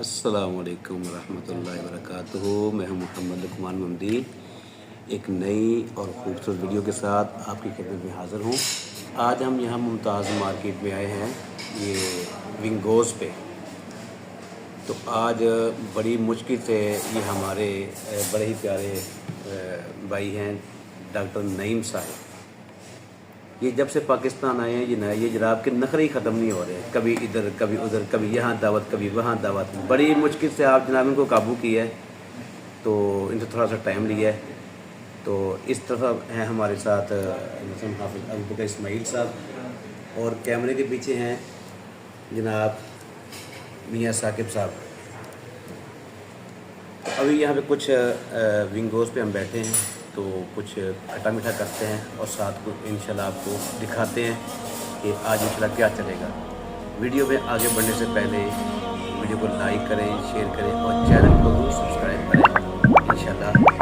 अस्सलामुअलैकुम रहमतुल्लाहि व बरकातुहू। मैं हूं मोहम्मद लुकमान ममदी, एक नई और ख़ूबसूरत वीडियो के साथ आपकी खिदमत में हाज़िर हूं। आज हम यहाँ मुमताज़ मार्केट में आए हैं, ये विंगोज़ पे। तो आज बड़ी मुश्किल से ये हमारे बड़े ही प्यारे भाई हैं डॉक्टर नईम साहब। ये जब से पाकिस्तान आए हैं ये जनाब के नखरे ही ख़त्म नहीं हो रहे हैं, कभी इधर कभी उधर, कभी यहाँ दावत कभी वहाँ दावत। बड़ी मुश्किल से आप जनाब इनको काबू किया है, तो इनसे थोड़ा सा टाइम लिया है। तो इस तरफ हैं हमारे साथ हाफिज़ अबू बकर इस्माइल साहब, और कैमरे के पीछे हैं जनाब मियाँ साकिब साहब। अभी यहाँ पे कुछ विंगोज़ पे हम बैठे हैं, तो कुछ खट्टा मीठा करते हैं और साथ को इंशाल्लाह आपको दिखाते हैं कि आज इंशाल्लाह क्या चलेगा। वीडियो में आगे बढ़ने से पहले वीडियो को लाइक करें, शेयर करें और चैनल को भी सब्सक्राइब करें इंशाल्लाह।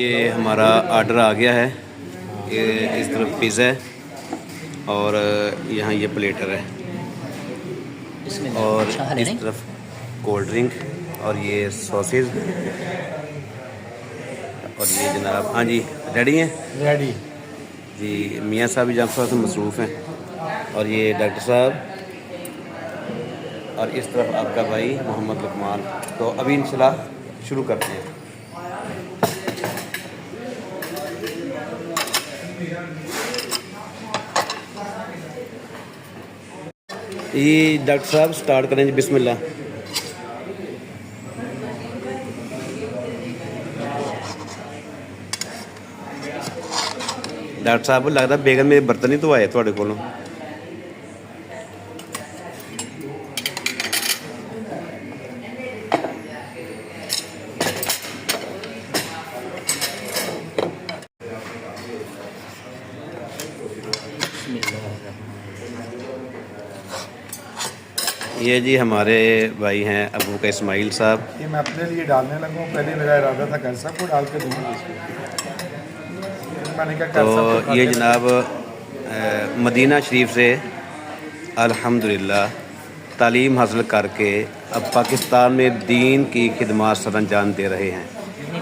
ये हमारा ऑर्डर आ गया है, ये इस तरफ पिज़्ज़ा है और यहाँ ये प्लेटर है और इस तरफ कोल्ड ड्रिंक और ये सॉसेज और ये जनाब। हाँ जी, रेडी हैं? रेडी जी, मियाँ साहब भी जब से मसरूफ़ हैं और ये डॉक्टर साहब और इस तरफ आपका भाई मोहम्मद लुकमान। तो अभी इंशाल्लाह शुरू करते हैं। ये डॉक्टर साहब स्टार्ट करें जी, बिस्मिल्लाह। डॉक्टर साहब लगता बेगन मेरे बर्तन ही तो आए थोड़े को। ये जी हमारे भाई हैं अबू बकर इस्माइल साहब। ये मैं अपने लिए डालने लगा हूँ, पहले मेरा इरादा था कर सबको डाल के दूँगा मैंने क्या कर तो ये जनाब मदीना शरीफ से अल्हम्दुलिल्लाह तालीम हासिल करके अब पाकिस्तान में दीन की खिदमत सर अंजाम दे रहे हैं।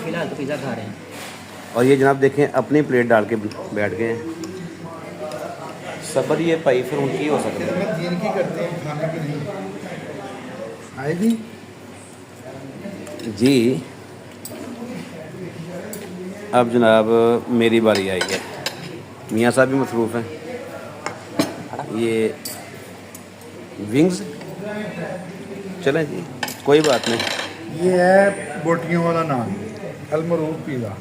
फिलहाल तो पिज़्ज़ा खा रहे हैं और ये जनाब देखें अपनी प्लेट डाल के बैठ गए हैं। सबर ये भाई फिर उनकी हो सकती है, दीन की करते हैं, खाने की नहीं आएगी जी। अब जनाब मेरी बारी आई है, मियाँ साहब भी मसरूफ़ हैं। ये विंग्स चलें जी, कोई बात नहीं। ये है बोटियों वाला नान अलमरूफ पिज़्ज़ा।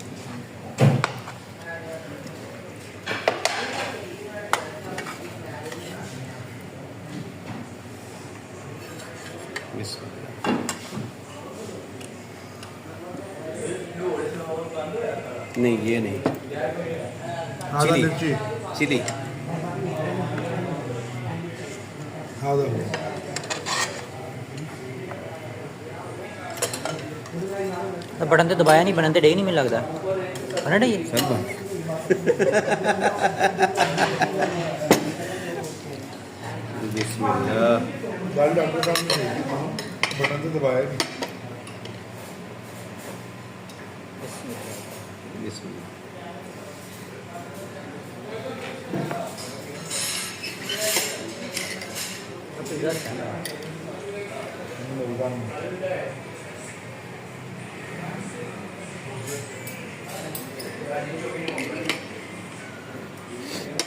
नहीं ये नहीं, आधा मिर्ची चिली आधा तो बटन तो दबाया नहीं, बटन तो डे नहीं मिल लगता बना ये सब बिस्मिल्लाह। दाल डॉक्टर साहब ने बटन तो दबाया नहीं। बिस्मिल्लाह।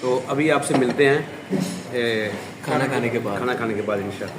तो अभी आपसे मिलते हैं खाना खाने के बाद इंशाअल्लाह।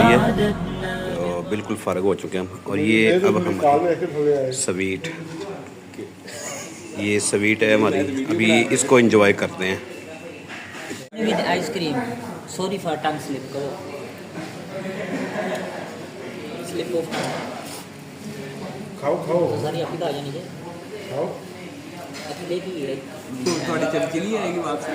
लिया, तो बिल्कुल फ़ारग हो चुके हैं हम। और ये अब हम स्वीट, ये स्वीट है हमारी, अभी इसको एंजॉय करते हैं। With ice cream. Sorry for tongue slip करो, स्लिप ऑफ खाओ खाओ सारी आपकी आ जानी है। खाओ। अकेले की है थोड़ी चली आएगी वापसी।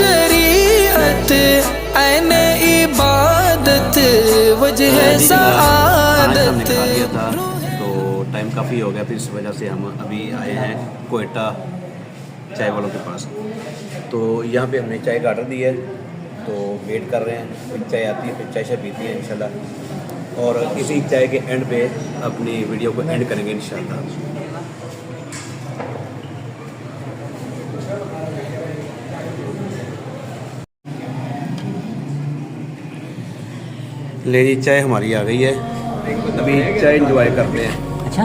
शरीयत ऐन इबादत वजह सआदत। खा लिया था तो टाइम काफ़ी हो गया, फिर इस वजह से हम अभी आए हैं कोयटा चाय वालों के पास। तो यहाँ पे हमने चाय का ऑर्डर दिया है, तो वेट कर रहे हैं, फिर चाय आती है, फिर चाय से पीती है इंशाल्लाह। और इसी चाय के एंड पे अपनी वीडियो को एंड करेंगे इंशाल्लाह। ले जी चाय हमारी आ गई है, अभी चाय एंजॉय करते हैं। अच्छा